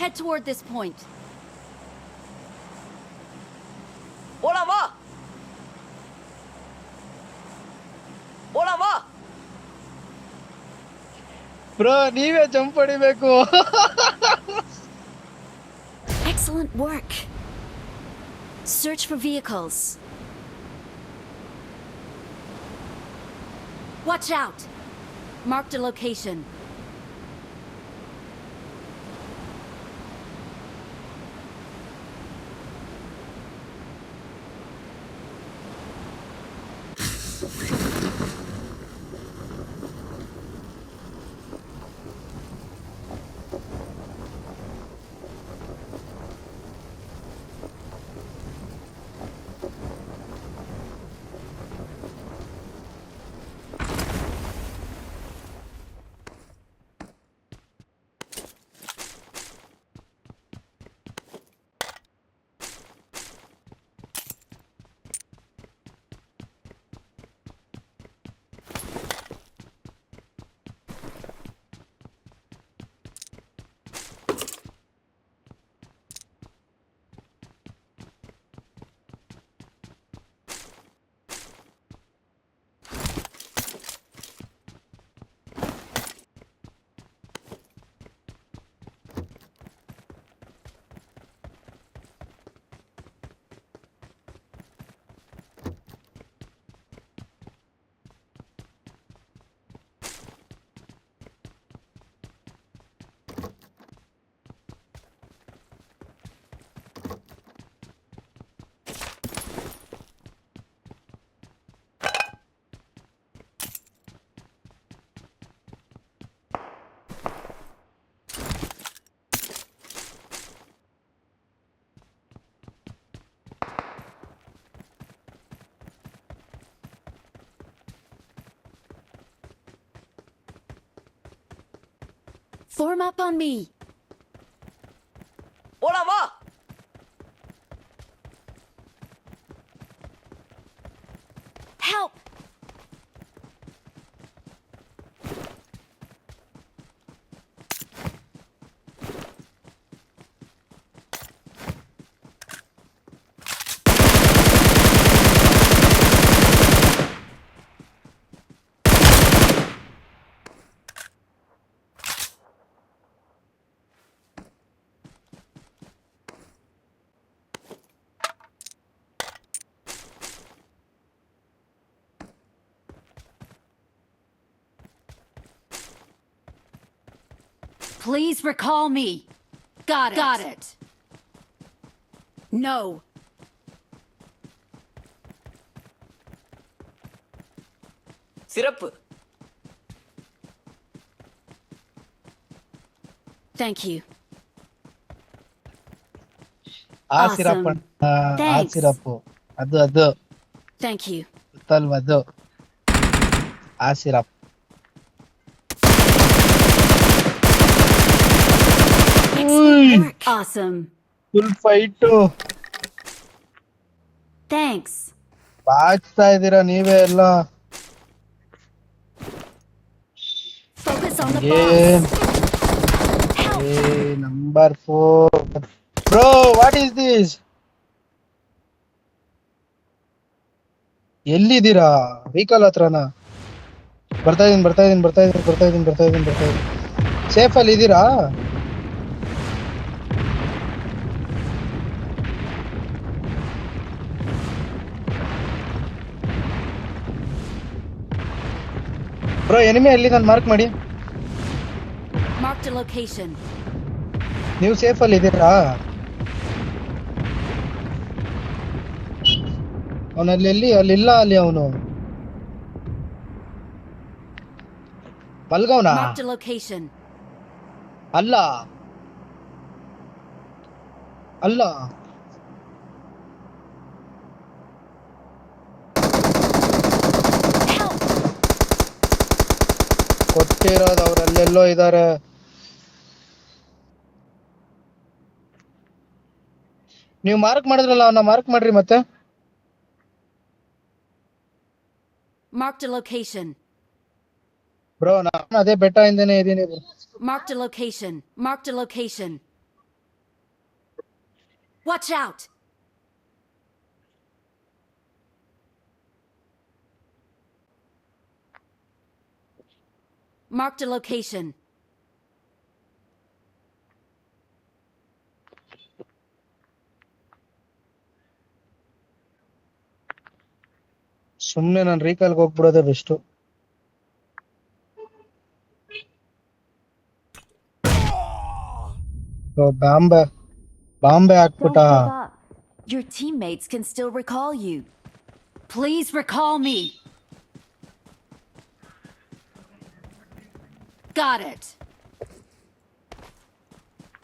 Head toward this point. போலாம் வா போலாம் வா ಬ್ರೋ ನೀವೇ ಜಂಪ್ ಹೊಡಿಬೇಕು. Excellent work. Search for vehicles. Watch out! Marked a location. Form up on me. போலாம் வா Help! Please recall me. Got it. Got it. No. சிறப்பு Thank you. ಆ Awesome. ಸಿರಪ್ ಆ Thanks. ಸಿರಪ್ಪು ಅದು Thank you. ಗೊತ್ತಲ್ವ ಅದು ಆ syrup. Excellent work. Awesome. Full fight Thanks. ಬಾಚ್ತಾ ಇದೀರಾ ನೀವೇ ಎಲ್ಲ. Focus on the ಏನ್ boss. Help! Number 4 bro what is this? ಎಲ್ಲಿದ್ದೀರಾ? ವೆಹಿಕಲ್ ಹತ್ರನಾ? ಬರ್ತಾ ಇದೀನಿ. ಸೇಫ್ ಅಲ್ಲಿ ಇದ್ದೀರಾ? ಬ್ರೋ ಎನಿಮಿ ಅಲ್ಲಿ ನಾನು ಮಾರ್ಕ್ ಮಾಡಿ. Marked a location. ನೀವು ಸೇಫ್ ಅಲ್ಲಿ ಇದ್ದೀರಾ? ಅವನಲ್ಲಿ ಅಲ್ಲಿಲ್ಲ ಅಲ್ಲಿ ಅವನು ಮಲ್ಗವನ Marked a location. ಅಲ್ಲ Help! ಕೊಟ್ಟಿರೋದು ಅವ್ರಲ್ಲೆಲ್ಲೋ ಇದಾರೆ. ನೀವು ಮಾರ್ಕ್ ಮಾಡಿದ್ರಲ್ಲ ಅವನ್ನ ಮಾರ್ಕ್ ಮಾಡ್ರಿ ಮತ್ತೆ. Marked a location. ಬ್ರೋ ನಾನು ಅದೇ ಬೆಟ್ಟ ಇಂದನೇ ಇದೀನಿ. Marked a location. Marked a location. Watch out! Marked a location. ಸುಮ್ನೆ ನಾನು ರೀಕಾಲ್ಗೆ ಹೋಗ್ಬಿಡೋದೇ ಬೆಸ್ಟ್. ಬಾಂಬೆ Don't ಹಾಕ್ಬಿಟ್ಟ. give up. Your teammates can still recall you. Please recall me. Got it.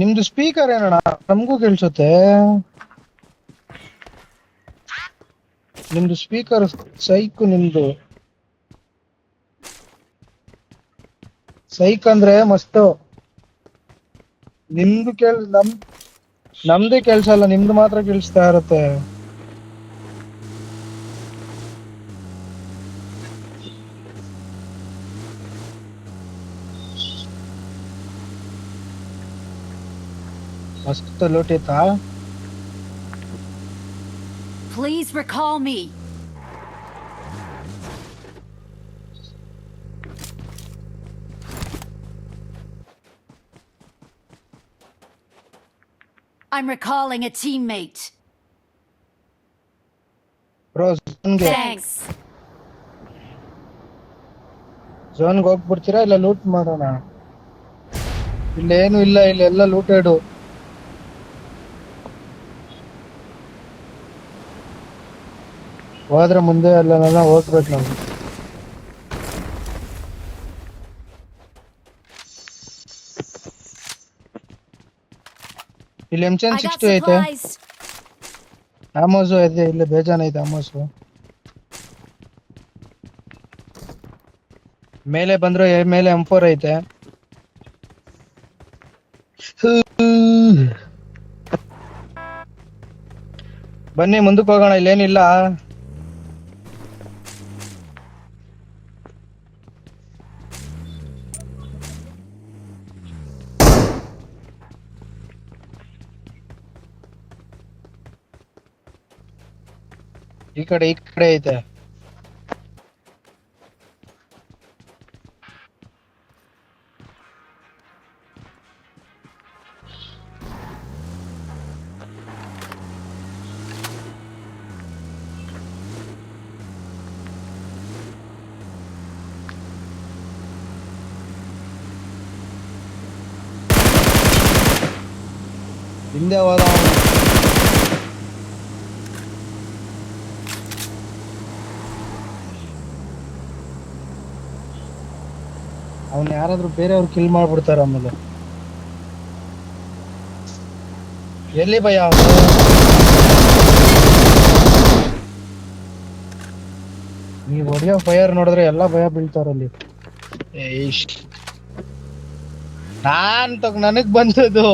ನಿಮ್ದು ಸ್ಪೀಕರ್ ಏನಣ್ಣ ನಮಗೂ ಕೇಳಿಸುತ್ತೆ. ನಿಮ್ದು ಸ್ಪೀಕರ್ ಸೈಕ್. ನಿಮ್ದು ಸೈಕ್ ಅಂದ್ರೆ ಮಸ್ತು. ನಿಮ್ದು ನಮ್ದೇ ಕೆಲ್ಸಲ್ಲ, ನಿಮ್ದು ಮಾತ್ರ ಕೇಳಿಸ್ತಾ ಇರುತ್ತೆ. ಮಸ್ತ್ ಲೋಟಿತಾ. Please recall me. I'm recalling a teammate. Bro Thanks. ಝೋನ್ಗೆ ಹೋಗ್ಬಿಡ್ತೀರಾ ಇಲ್ಲ ಲೂಟ್ ಮಾಡೋಣ? ಇಲ್ಲೇನು ಇಲ್ಲ, ಇಲ್ಲೆಲ್ಲ ಲೂಟೆಡು. ಹೋದ್ರೆ ಮುಂದೆ ಅಲ್ಲೆಲ್ಲ ಹೋಗ್ಬೇಕು ನಾವು. ಇಲ್ಲಿ M10 I got 60 ಐತೆ. supplies. ಆಮೋಸು ಇದೆ, ಇಲ್ಲಿ ಬೇಜಾನ್ ಐತೆ ಆಮೋಸು. ಮೇಲೆ ಬಂದ್ರೆ ಮೇಲೆ M4 ಐತೆ. ಬನ್ನಿ ಮುಂದಕ್ಕೆ ಹೋಗೋಣ, ಇಲ್ಲೇನಿಲ್ಲ. ಈ ಕಡೆ ಐತೆ. ಹಿಂದೆ ಹೋದ ಅವನು. ಅವನ್ ಯಾರಾದ್ರೂ ಬೇರೆಯವ್ರು ಕಿಲ್ ಮಾಡ್ಬಿಡ್ತಾರ ಆಮೇಲೆ. ಎಲ್ಲಿ ಭಯ ಅವನು? ನೀವ್ ಹೊಡೆಯೋ ಫೈರ್ ನೋಡಿದ್ರೆ ಎಲ್ಲ ಭಯ ಬೀಳ್ತಾರಲ್ಲಿ. ನನಗ್ ಬಂದದ್ದು.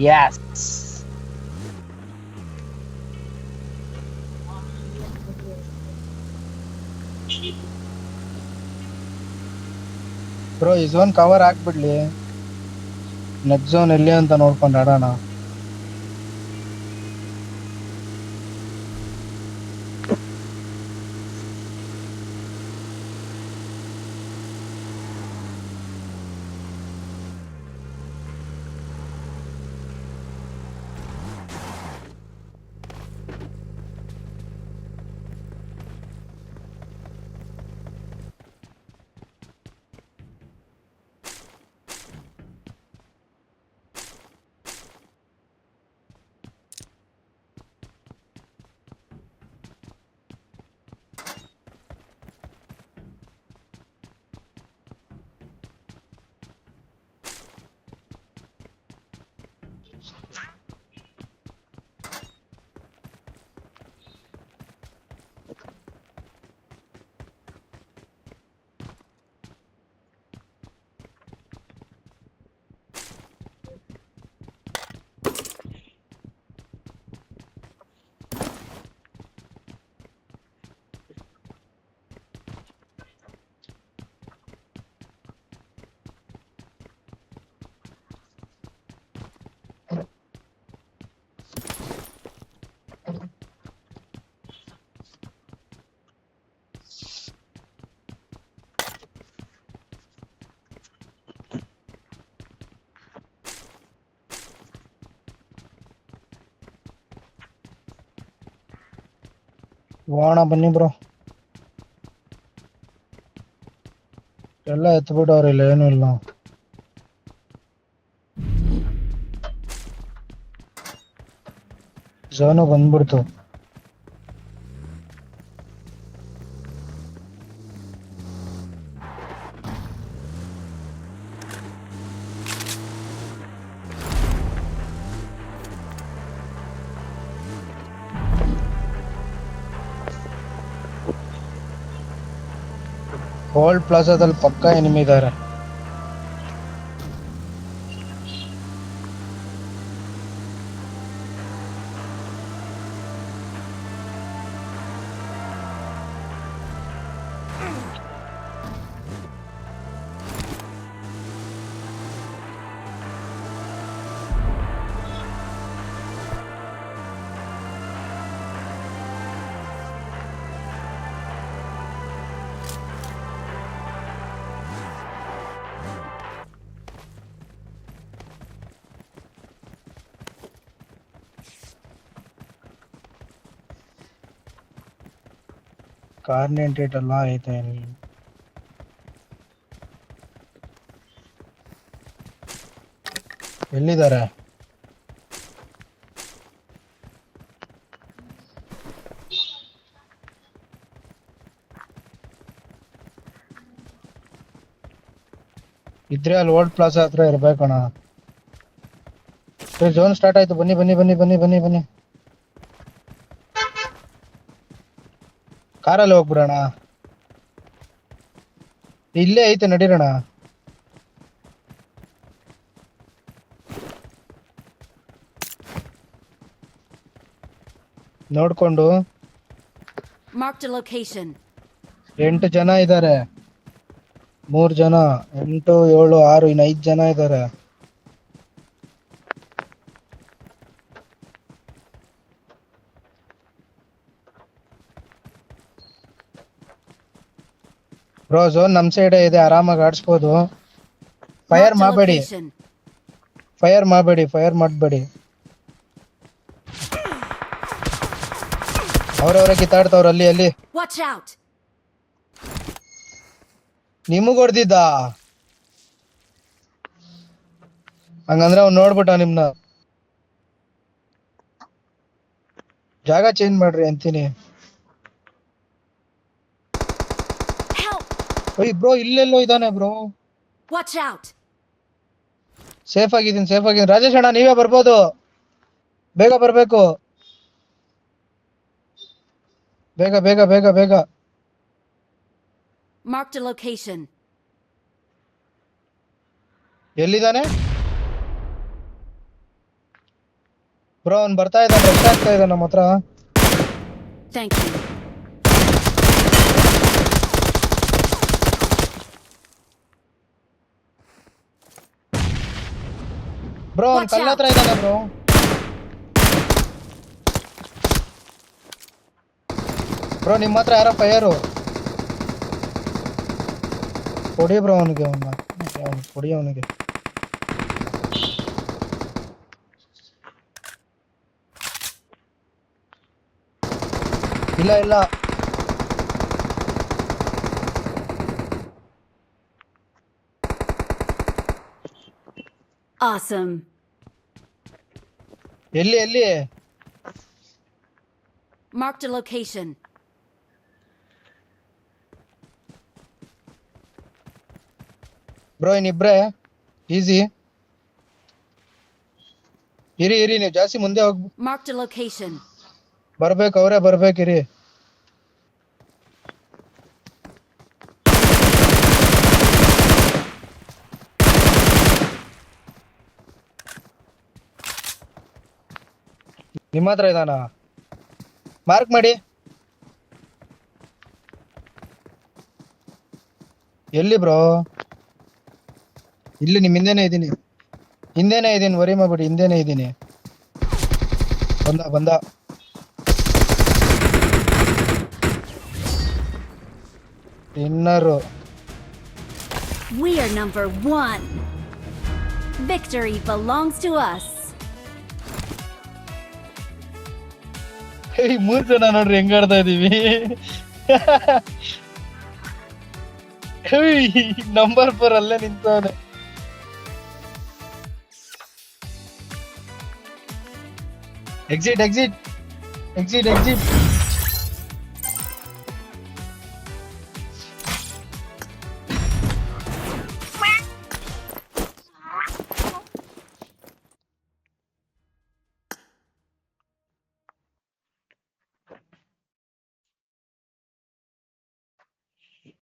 Yes. ಬ್ರೋ ಈ ಝೋನ್ ಕವರ್ ಹಾಕ್ಬಿಡ್ಲಿ, ನೆಕ್ಸ್ಟ್ ಝೋನ್ ಎಲ್ಲಿ ಅಂತ ನೋಡ್ಕೊಂಡು ಆಡೋಣ. ಹೋಗೋಣ ಬನ್ನಿ ಬ್ರೋ. ಎಲ್ಲ ಎತ್ಬಿಟ್ಟವ್ರ, ಇಲ್ಲ ಏನೂ ಇಲ್ಲ. ಝೋನು ಬಂದ್ಬಿಡ್ತು. ಓಲ್ಡ್ ಪ್ಲಾಜಾದಲ್ಲಿ ಪಕ್ಕ ಎನಿಮಿ ಇದ್ದಾರೆ. ಕಾರ್ನೆಂಟೇಟ್ ಎಲ್ಲ ಐತೆ. ಎಲ್ಲಿದ್ದಾರೆ? ಇದ್ರೆ ಅಲ್ಲಿ ಓಲ್ಡ್ ಪ್ಲಾಜಾ ಹತ್ರ ಇರ್ಬೇಕಣ. ಝೋನ್ ಸ್ಟಾರ್ಟ್ ಆಯ್ತು, ಬನ್ನಿ ಬನ್ನಿ ಬನ್ನಿ ಬನ್ನಿ ಬನ್ನಿ ಬನ್ನಿ. ಕಾರಲ್ಲಿ ಹೋಗ್ಬಿಡೋಣ. ಇಲ್ಲೇ ಐತೆ, ನಡೀರೋಣ. ನೋಡ್ಕೊಂಡು. Marked a location. 8 ಜನ ಇದ್ದಾರೆ. 3 ಜನ, 8, 7, 6, ಇನ್ನು 5 ಜನ ಇದ್ದಾರೆ. ಬ್ರೋ ಝೋನ್ ನಮ್ ಸೈಡ್ ಇದೆ, ಆರಾಮಾಗಿ ಆಡಿಸ್ಬೋದು. ಫೈರ್ Marked a ಮಾಡಬೇಡಿ, location. ಫೈರ್ ಮಾಡಬೇಡಿ, ಫೈರ್ ಮಾಡಬೇಡಿ. ಅವ್ರವ್ರೆ ಕಿತ್ತಾಡ್ತವ್ರ ಅಲ್ಲಿ ಅಲ್ಲಿ. Watch out. ನಿಮಗ್ ಹೊಡ್ದಿದ್ದ? ಹಂಗಂದ್ರೆ ಅವ್ನು ನೋಡ್ಬಿಟ್ಟ ನಿಮ್ನ. ಜಾಗ ಚೇಂಜ್ ಮಾಡ್ರಿ ಅಂತೀನಿ. Help. ಓಯ್ ಬ್ರೋ, ಇಲ್ಲೆಲ್ಲೋ ಇದಾನೆ ಬ್ರೋ. Watch out. ಸೇಫ್ ಆಗಿದ್ದೀನಿ, ಸೇಫ್ ಆಗಿದ್ದೀನಿ. ರಾಜೇಶ್ ಅಣ್ಣ ನೀವೇ ಬರ್ಬೋದು, ಬೇಗ ಬರ್ಬೇಕು. ಬೇಗ ಬೇಗ ಬೇಗ ಬೇಗ. Marked a location. ಎಲ್ಲಿದ್ದಾನೆ ಬ್ರೋ? ಅವ್ನು ಬರ್ತಾ ಇದ್ದಾನೆ, ರಶ್ ಆಗ್ತಾ ಇದೆ ನಮ್ಮ ಹತ್ರ. Thank you. ಬ್ರೋ ಅವ್ನು Watch ಕಲ್ಲ out. ಹತ್ರ ಇದ್ದಾನೆ ಬ್ರೋ. ಬ್ರೋ ನಿಮ್ಮ ಹತ್ರ ಯಾರೋ ಫೈರು. ಕೊಡಿ ಬ್ರೋ ಅವನಿಗೆ, ಅವ್ನು ಕೊಡಿ ಅವನಿಗೆ. ಇಲ್ಲ ಇಲ್ಲ, Awesome. ಎಲ್ಲಿ ಎಲ್ಲಿ? Marked a location. ಬ್ರೋ ಇನ್ನಿಬ್ರೆ ಈಸಿ. ಇರಿ ಇರಿ, ನೀವು ಜಾಸ್ತಿ ಮುಂದೆ ಹೋಗ್. Marked a location. ಬರ್ಬೇಕು, ಅವರೇ ಬರ್ಬೇಕಿರಿ. ನಿಮ್ಮ ಹತ್ರ ಇದಾನ? ಮಾರ್ಕ್ ಮಾಡಿ. ಎಲ್ಲಿ ಬ್ರೋ? ಇಲ್ಲಿ ನಿಮ್ ಹಿಂದೆನೆ ಇದ್ದೀನಿ, ಹಿಂದೆನೆ ಇದ್ದೀನಿ, ವರಿ ಮಾಡ್ಬಿಡಿ, ಹಿಂದೆನೆ ಇದ್ದೀನಿ. ಬಂದ ಬಂದ. ಇನ್ನರು. We are number 1. Victory belongs to us. ಮೂರ್ ಜನ ನೋಡ್ರಿ ಹೆಂಗ್ ಆಡ್ತಾ ಇದೀವಿ. ನಂಬರ್ 4 ಅಲ್ಲೇ ನಿಂತವನೆ. Exit exit exit exit